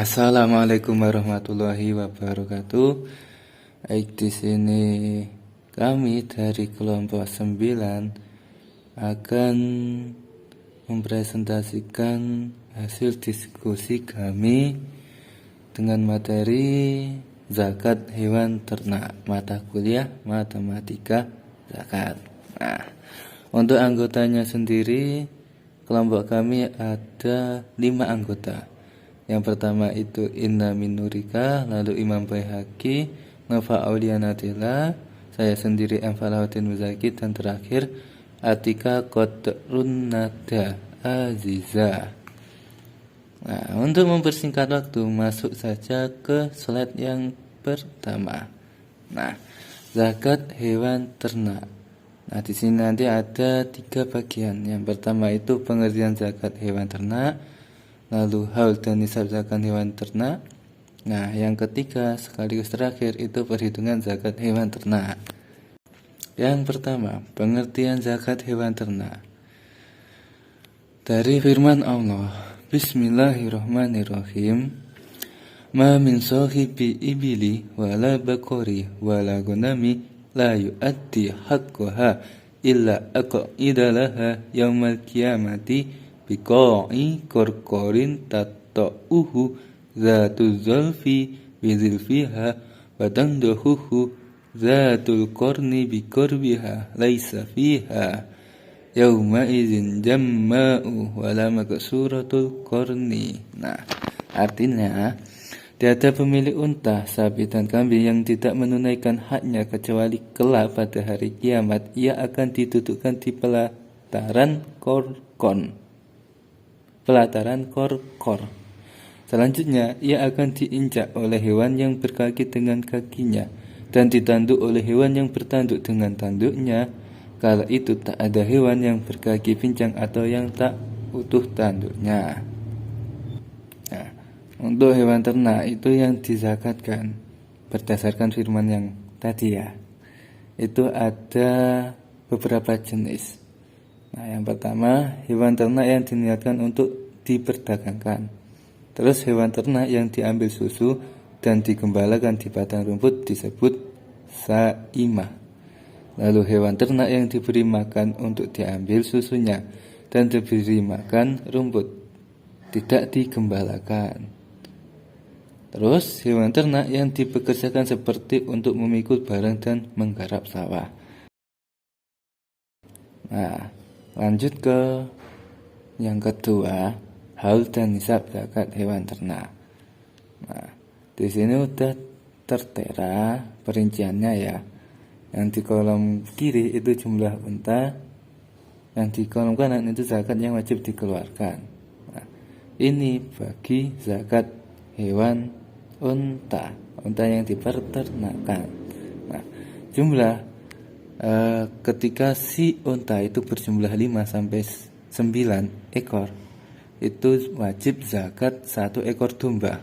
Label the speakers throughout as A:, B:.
A: Assalamualaikum warahmatullahi wabarakatuh. Baik, di sini kami dari kelompok 9 akan mempresentasikan hasil diskusi kami dengan materi zakat hewan ternak, mata kuliah matematika zakat. Nah, untuk anggotanya sendiri, kelompok kami ada 5 anggota. Yang pertama itu Inna Minurika, lalu Imam Baihaqi, Nova Aulianatilla, saya sendiri M. Falahuddin Muzaki, dan terakhir Atika Qadrun Nada Aziza. Nah, untuk mempersingkat waktu, masuk saja ke slide yang pertama. Nah, zakat hewan ternak. Nah, di sini nanti ada 3 bagian. Yang pertama itu pengertian zakat hewan ternak, lalu haul dan nisab zakat hewan ternak. Nah, yang ketiga sekaligus terakhir itu perhitungan zakat hewan ternak. Yang pertama, pengertian zakat hewan ternak. Dari firman Allah, Bismillahirrahmanirrahim. Ma min sahibi ibili wala bakori wala gunami la yuaddi haqqaha illa aqidalaha yaumal qiyamati biqa'i korkorin tata'uhu zatu zalfi bizilfiha watandahuhu zatul korni bikorbiha laisa fiha yauma izin jamma'u wala maksuratul korni. Nah, artinya tiada pemilik unta, sapi dan kambing yang tidak menunaikan haknya kecuali kelak pada hari kiamat ia akan didudukkan di pelataran korkor. Selanjutnya ia akan diinjak oleh hewan yang berkaki dengan kakinya dan ditanduk oleh hewan yang bertanduk dengan tanduknya. Kala itu tak ada hewan yang berkaki pincang atau yang tak utuh tanduknya. Nah, untuk hewan ternak itu yang dizakatkan berdasarkan firman yang tadi ya, itu ada beberapa jenis. Nah, yang pertama hewan ternak yang diniatkan untuk diperdagangkan. Terus hewan ternak yang diambil susu dan digembalakan di padang rumput disebut saimah. Lalu hewan ternak yang diberi makan untuk diambil susunya dan diberi makan rumput, tidak digembalakan. Terus hewan ternak yang dipekerjakan seperti untuk memikul barang dan menggarap sawah. Nah, lanjut ke yang kedua, haul dan nisab zakat hewan ternak. Nah, di sini udah tertera perinciannya ya. Yang di kolom kiri itu jumlah unta, yang di kolom kanan itu zakat yang wajib dikeluarkan. Nah, ini bagi zakat hewan unta yang diperternakan. Nah, jumlah ketika si unta itu berjumlah 5 sampai 9 ekor, itu wajib zakat 1 ekor domba.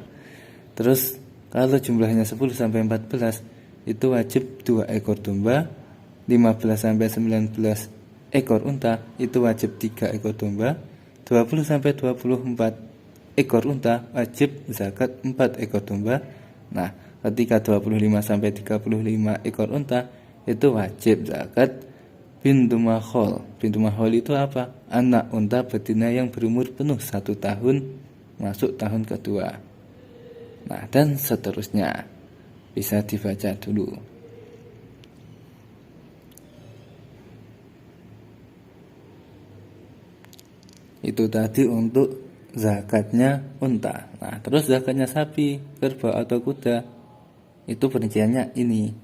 A: Terus kalau jumlahnya 10 sampai 14 itu wajib 2 ekor domba. 15 sampai 19 ekor unta itu wajib 3 ekor domba. 20 sampai 24 ekor unta wajib zakat 4 ekor domba. Nah, ketika 25 sampai 35 ekor unta itu wajib zakat bintu mahol. Bintu mahol itu apa? Anak unta betina yang berumur penuh 1 tahun masuk tahun kedua. Nah, dan seterusnya. Bisa dibaca dulu. Itu tadi untuk zakatnya unta. Nah, terus zakatnya sapi, kerbau atau kuda, itu perinciannya ini.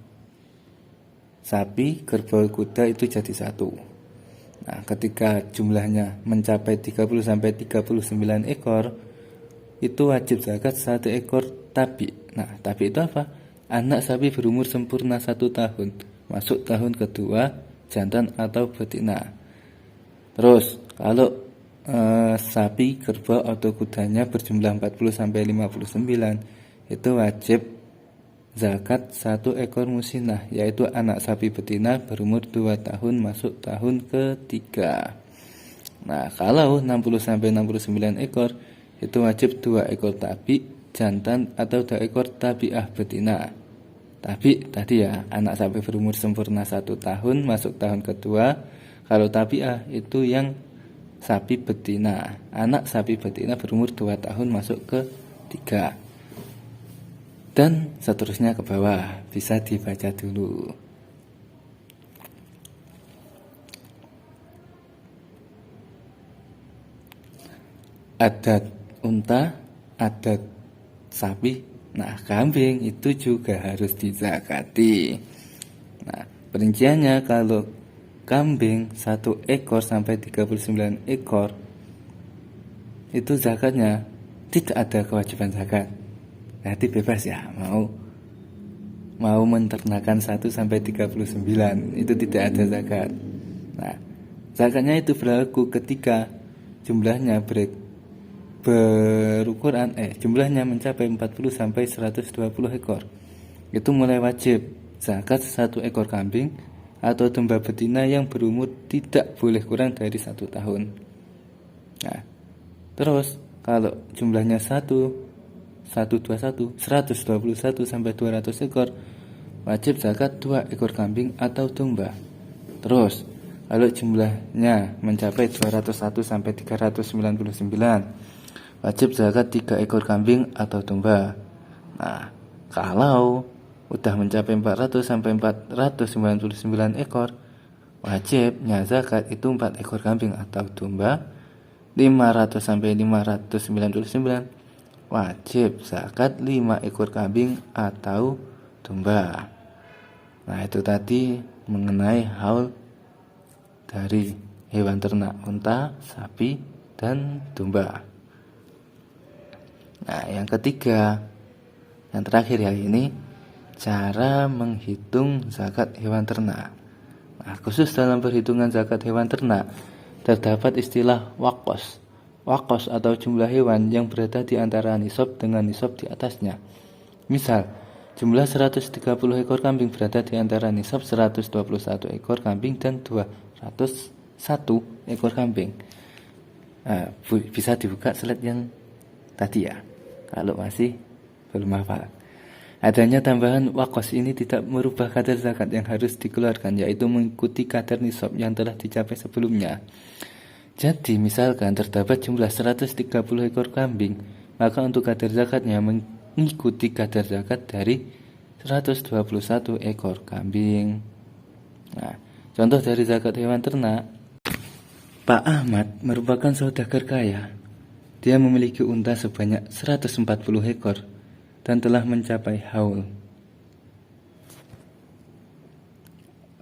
A: Sapi, kerbau, kuda itu jadi 1. Nah, ketika jumlahnya mencapai 30 sampai 39 ekor, itu wajib zakat 1 ekor tabi. Nah, tabi itu apa? Anak sapi berumur sempurna 1 tahun, masuk tahun kedua, jantan atau betina. Terus kalau sapi, kerbau atau kudanya berjumlah 40 sampai 59, itu wajib zakat 1 ekor musinah, yaitu anak sapi betina berumur 2 tahun masuk tahun ketiga. Nah, kalau 60 sampai 69 ekor itu wajib 2 ekor tabi jantan atau 2 ekor tabiah betina. Tapi tadi ya, anak sapi berumur sempurna 1 tahun masuk tahun kedua. Kalau tabiah itu yang sapi betina. Anak sapi betina berumur 2 tahun masuk ke 3. Dan seterusnya ke bawah. Bisa dibaca dulu. Adat unta, adat sapi, nah kambing itu juga harus dizakati. Nah, perinciannya kalau kambing 1 ekor sampai 39 ekor itu zakatnya tidak ada kewajiban zakat. Nanti bebas ya, mau menternakan 1 sampai 39 itu tidak ada zakat. Nah, zakatnya itu berlaku ketika jumlahnya jumlahnya mencapai 40 sampai 120 ekor. Itu mulai wajib zakat 1 ekor kambing atau domba betina yang berumur tidak boleh kurang dari 1 tahun. Nah, terus kalau jumlahnya 121 sampai 200 ekor, wajib zakat 2 ekor kambing atau domba. Terus kalau jumlahnya mencapai 201 sampai 399, wajib zakat 3 ekor kambing atau domba. Nah, kalau udah mencapai 400 sampai 499 ekor, wajibnya zakat itu 4 ekor kambing atau domba. 500 sampai 599, wajib zakat 5 ekor kambing atau domba. Nah, itu tadi mengenai haul dari hewan ternak unta, sapi, dan domba. Nah, yang ketiga, yang terakhir ya ini, cara menghitung zakat hewan ternak. Nah, khusus dalam perhitungan zakat hewan ternak, terdapat istilah wakos. Wakos atau jumlah hewan yang berada di antara nisab dengan nisab di atasnya. Misal, jumlah 130 ekor kambing berada di antara nisab 121 ekor kambing dan 201 ekor kambing. Nah, bisa dibuka slide yang tadi ya, kalau masih belum hafal. Adanya tambahan wakos ini tidak merubah kadar zakat yang harus dikeluarkan, yaitu mengikuti kadar nisab yang telah dicapai sebelumnya. Jadi misalkan terdapat jumlah 130 ekor kambing, maka untuk kadar zakatnya mengikuti kadar zakat dari 121 ekor kambing. Nah, contoh dari zakat hewan ternak, Pak Ahmad merupakan saudagar kaya. Dia memiliki unta sebanyak 140 ekor dan telah mencapai haul.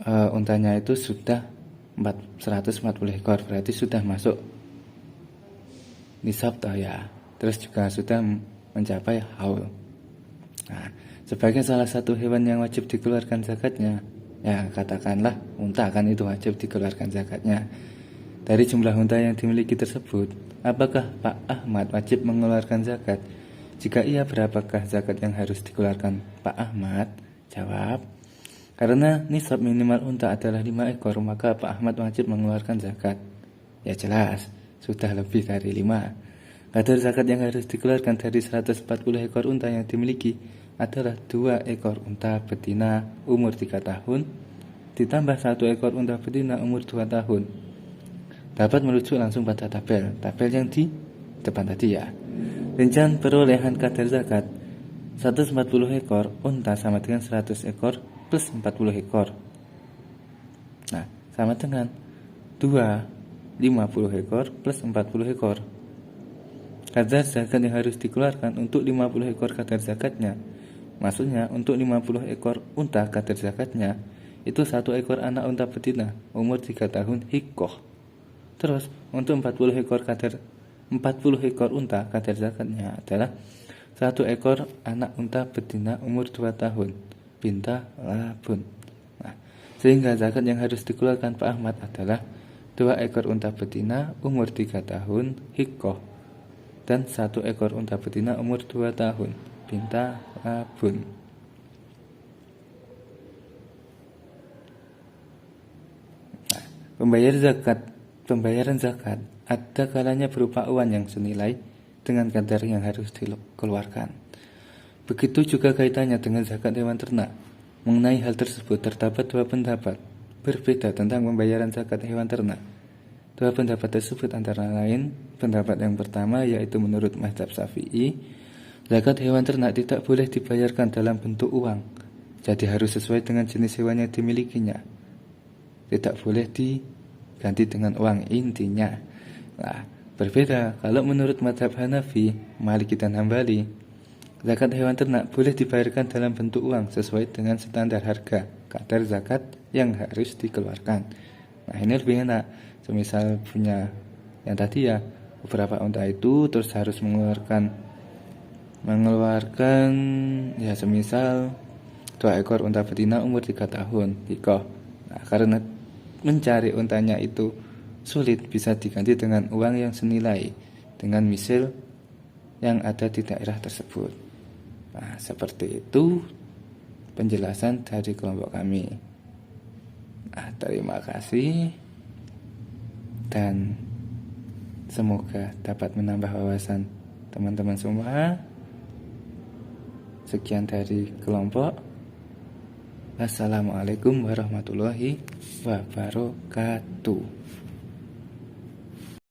A: Untanya itu sudah 140 ekor, berarti sudah masuk nisab toh ya. Terus juga sudah mencapai haul. Nah, sebagai salah satu hewan yang wajib dikeluarkan zakatnya, ya katakanlah unta kan itu wajib dikeluarkan zakatnya. Dari jumlah unta yang dimiliki tersebut, apakah Pak Ahmad wajib mengeluarkan zakat? Jika iya, berapakah zakat yang harus dikeluarkan Pak Ahmad? Jawab, karena nisab minimal unta adalah 5 ekor, maka Pak Ahmad wajib mengeluarkan zakat. Ya jelas, sudah lebih dari 5. Kadar zakat yang harus dikeluarkan dari 140 ekor unta yang dimiliki adalah 2 ekor unta betina umur 3 tahun, ditambah 1 ekor unta betina umur 2 tahun. Dapat merujuk langsung pada tabel yang di depan tadi ya. Rincian perolehan kadar zakat, 140 ekor unta sama dengan 100 ekor plus 40 ekor. Nah, sama dengan 50 ekor plus 40 ekor. Kadar zakat yang harus dikeluarkan untuk 50 ekor kadar zakatnya, maksudnya untuk 50 ekor unta kadar zakatnya, itu 1 ekor anak unta betina umur 3 tahun hikoh. Terus untuk 40 ekor unta kadar zakatnya adalah 1 ekor anak unta betina umur 2 tahun binta labun. Nah, sehingga zakat yang harus dikeluarkan Pak Ahmad adalah 2 ekor unta betina umur 3 tahun hikoh dan 1 ekor unta betina umur 2 tahun binta labun. Nah, pembayaran zakat ada kalanya berupa uang yang senilai dengan kadar yang harus dikeluarkan. Begitu juga kaitannya dengan zakat hewan ternak. Mengenai hal tersebut terdapat dua pendapat berbeda tentang pembayaran zakat hewan ternak. Dua pendapat tersebut antara lain, pendapat yang pertama yaitu menurut mazhab Syafi'i, zakat hewan ternak tidak boleh dibayarkan dalam bentuk uang, jadi harus sesuai dengan jenis hewan yang dimilikinya. Tidak boleh diganti dengan uang intinya. Nah, berbeda kalau menurut mazhab Hanafi, Maliki dan Hambali, zakat hewan ternak boleh dibayarkan dalam bentuk uang sesuai dengan standar harga kadar zakat yang harus dikeluarkan. Nah, ini lebih enak. Semisal punya yang tadi ya, beberapa unta itu terus harus mengeluarkan ya semisal 2 ekor unta betina umur 3 tahun dikoh. Nah, karena mencari untanya itu sulit, bisa diganti dengan uang yang senilai dengan misil yang ada di daerah tersebut. Nah, seperti itu penjelasan dari kelompok kami. Nah, terima kasih dan semoga dapat menambah wawasan teman-teman semua. Sekian dari kelompok. Assalamualaikum warahmatullahi wabarakatuh.